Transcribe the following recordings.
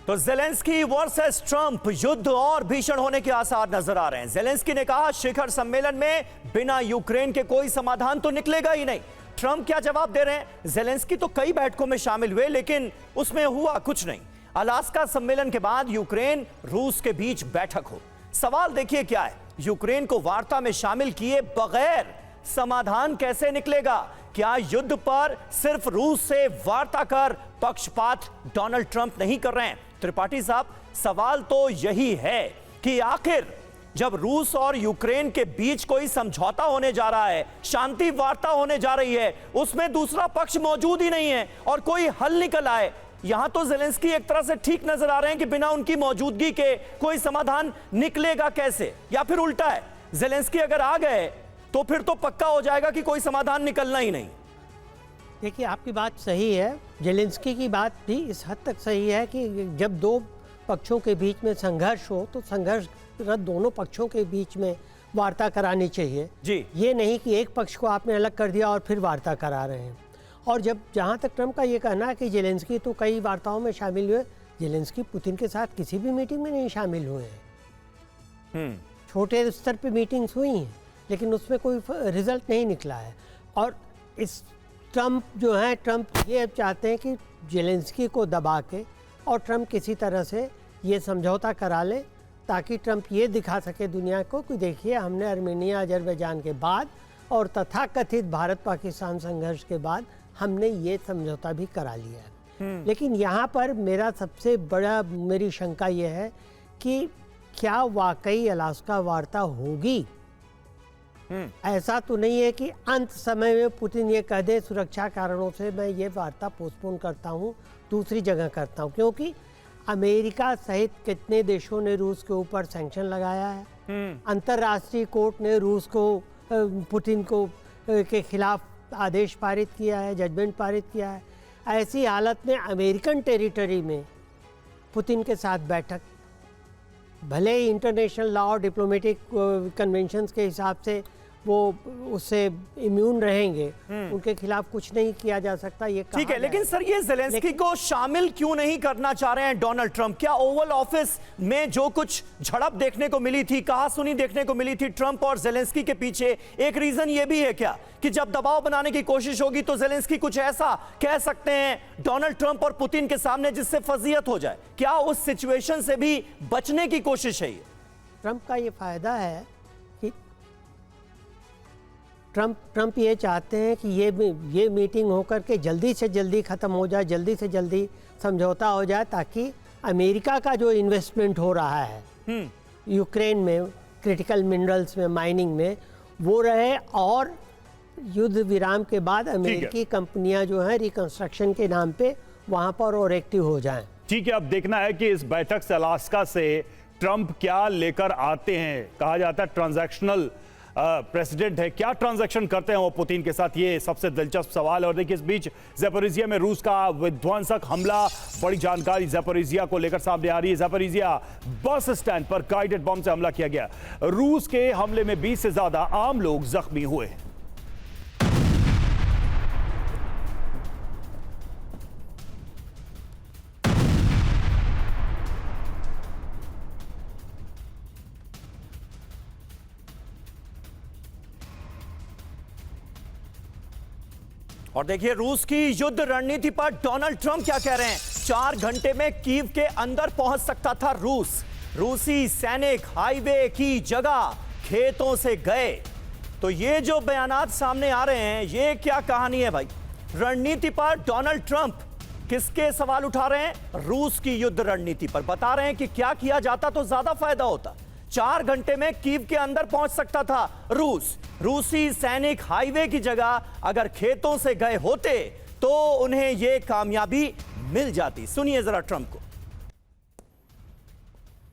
तो Zelensky versus Trump, युद्ध और भीषण होने के आसार नजर आ रहे हैं। जेलेंस्की ने कहा शिखर सम्मेलन में बिना यूक्रेन के कोई समाधान तो निकलेगा ही नहीं। ट्रंप क्या जवाब दे रहे हैं? जेलेंस्की तो कई बैठकों में शामिल हुए लेकिन उसमें हुआ कुछ नहीं। अलास्का सम्मेलन के बाद यूक्रेन रूस के बीच बैठक हो। सवाल देखिए क्या है, यूक्रेन को वार्ता में शामिल किए बगैर समाधान कैसे निकलेगा? क्या युद्ध पर सिर्फ रूस से वार्ता कर पक्षपात डोनाल्ड ट्रंप नहीं कर रहे हैं? त्रिपाठी साहब, सवाल तो यही है कि आखिर जब रूस और यूक्रेन के बीच कोई समझौता होने जा रहा है, शांति वार्ता होने जा रही है, उसमें दूसरा पक्ष मौजूद ही नहीं है और कोई हल निकल आए। यहां तो जेलेंस्की एक तरह से ठीक नजर आ रहे हैं कि बिना उनकी मौजूदगी के कोई समाधान निकलेगा कैसे, या फिर उल्टा है, जेलेंस्की अगर आ गए तो फिर तो पक्का हो जाएगा कि कोई समाधान निकलना ही नहीं। देखिए, आपकी बात सही है, जेलेंस्की की बात भी इस हद तक सही है कि जब दो पक्षों के बीच में संघर्ष हो तो संघर्षरत दोनों पक्षों के बीच में वार्ता करानी चाहिए जी। ये नहीं कि एक पक्ष को आपने अलग कर दिया और फिर वार्ता करा रहे हैं। और जब जहाँ तक ट्रंप का ये कहना है कि जेलेंस्की तो कई वार्ताओं में शामिल हुए, जेलेंस्की पुतिन के साथ किसी भी मीटिंग में नहीं शामिल हुए हैं। छोटे स्तर पे मीटिंग्स हुई हैं लेकिन उसमें कोई रिजल्ट नहीं निकला है। और इस ट्रंप जो है, ट्रंप ये चाहते हैं कि जेलेंस्की को दबा के और ट्रंप किसी तरह से ये समझौता करा ले ताकि ट्रंप ये दिखा सके दुनिया को कि देखिए हमने आर्मेनिया अजरबैजान के बाद और तथाकथित भारत पाकिस्तान संघर्ष के बाद हमने ये समझौता भी करा लिया है। लेकिन यहाँ पर मेरी शंका ये है कि क्या वाकई अलास्का वार्ता होगी? ऐसा तो नहीं है कि अंत समय में पुतिन ये कह दे सुरक्षा कारणों से मैं ये वार्ता पोस्टपोन करता हूँ, दूसरी जगह करता हूँ, क्योंकि अमेरिका सहित कितने देशों ने रूस के ऊपर सैंक्शन लगाया है। अंतर्राष्ट्रीय कोर्ट ने रूस को पुतिन को के खिलाफ आदेश पारित किया है, जजमेंट पारित किया है। ऐसी हालत में अमेरिकन टेरिटरी में पुतिन के साथ बैठक, भले ही इंटरनेशनल लॉ और डिप्लोमेटिक कन्वेंशंस के हिसाब से वो उससे इम्यून रहेंगे, उनके खिलाफ कुछ नहीं किया जा सकता, ये ठीक है। लेकिन सर, ये जेलेंस्की को शामिल क्यों नहीं करना चाह रहे हैं डोनाल्ड ट्रंप? क्या ओवल ऑफिस में जो कुछ झड़प देखने को मिली थी, कहासुनी देखने को मिली थी ट्रंप और जेलेंस्की के पीछे, एक रीजन ये भी है क्या कि जब दबाव बनाने की कोशिश होगी तो जेलेंस्की कुछ ऐसा कह सकते हैं डोनाल्ड ट्रंप और पुतिन के सामने जिससे फजीयत हो जाए? क्या उस सिचुएशन से भी बचने की कोशिश है? ये ट्रंप का ये फायदा है कि ट्रंप ये चाहते हैं कि ये मीटिंग होकर के जल्दी से जल्दी ख़त्म हो जाए, जल्दी से जल्दी समझौता हो जाए, ताकि अमेरिका का जो इन्वेस्टमेंट हो रहा है यूक्रेन में क्रिटिकल मिनरल्स में, माइनिंग में, वो रहे और युद्ध विराम के बाद अमेरिकी कंपनियां जो हैं रिकंस्ट्रक्शन के नाम पे वहाँ पर और एक्टिव हो जाएं। ठीक है, अब देखना है कि इस बैठक से अलास्का से ट्रंप क्या लेकर आते हैं। कहा जाता है ट्रांजैक्शनल प्रेसिडेंट है, क्या ट्रांजैक्शन करते हैं वो पुतिन के साथ, ये सबसे दिलचस्प सवाल है। और देखिए, इस बीच ज़ैपोरिज़िया में रूस का विध्वंसक हमला, बड़ी जानकारी ज़ैपोरिज़िया को लेकर सामने आ रही है। ज़ैपोरिज़िया बस स्टैंड पर गाइडेड बम से हमला किया गया। रूस के हमले में 20 से ज्यादा आम लोग जख्मी हुए। और देखिए, रूस की युद्ध रणनीति पर डोनाल्ड ट्रंप क्या कह रहे हैं? 4 घंटे में कीव के अंदर पहुंच सकता था रूस। रूसी सैनिक हाईवे की जगह खेतों से गए। तो ये जो बयानात सामने आ रहे हैं, ये क्या कहानी है भाई? रणनीति पर डोनाल्ड ट्रंप किसके सवाल उठा रहे हैं? रूस की युद्ध रणनीति पर। बता रहे हैं कि क्या किया जाता तो ज्यादा फायदा होता। 4 घंटे में कीव के अंदर पहुंच सकता था रूस। रूसी सैनिक हाईवे की जगह अगर खेतों से गए होते तो उन्हें यह कामयाबी मिल जाती। सुनिए जरा ट्रंप को।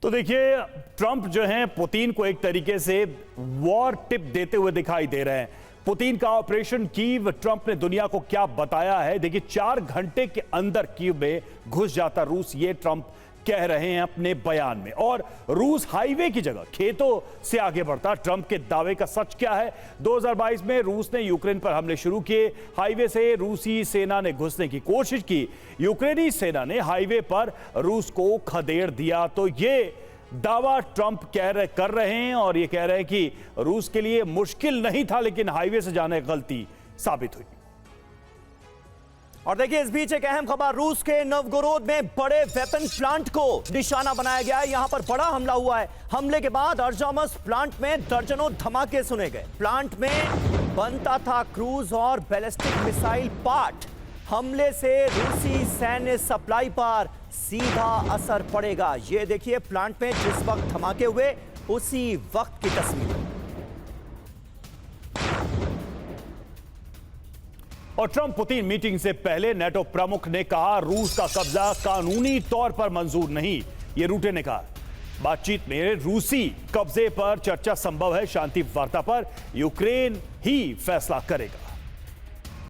तो देखिए, ट्रंप जो है पुतिन को एक तरीके से वॉर टिप देते हुए दिखाई दे रहे हैं। पुतिन का ऑपरेशन कीव, ट्रंप ने दुनिया को क्या बताया है। देखिए, 4 घंटे के अंदर कीव में घुस जाता रूस, ये ट्रंप कह रहे हैं अपने बयान में। और रूस हाईवे की जगह खेतों से आगे बढ़ता, ट्रंप के दावे का सच क्या है? 2022 में रूस ने यूक्रेन पर हमले शुरू किए, हाईवे से रूसी सेना ने घुसने की कोशिश की, यूक्रेनी सेना ने हाईवे पर रूस को खदेड़ दिया। तो ये दावा ट्रंप कर रहे हैं और ये कह रहे हैं कि रूस के लिए मुश्किल नहीं था, लेकिन हाईवे से जाना गलती साबित हुई। और देखिए, इस बीच एक अहम खबर, रूस के नवगोरोद में बड़े वेपन प्लांट को निशाना बनाया गया है। यहां पर बड़ा हमला हुआ है। हमले के बाद अर्जामस प्लांट में दर्जनों धमाके सुने गए। प्लांट में बनता था क्रूज और बैलिस्टिक मिसाइल पार्ट। हमले से रूसी सैन्य सप्लाई पर सीधा असर पड़ेगा। ये देखिए, प्लांट में जिस वक्त धमाके हुए उसी वक्त की तस्वीर। और ट्रंप पुतिन मीटिंग से पहले नेटो प्रमुख ने कहा, रूस का कब्जा कानूनी तौर पर मंजूर नहीं। ये रूटे ने कहा, बातचीत में रूसी कब्जे पर चर्चा संभव है, शांति वार्ता पर यूक्रेन ही फैसला करेगा।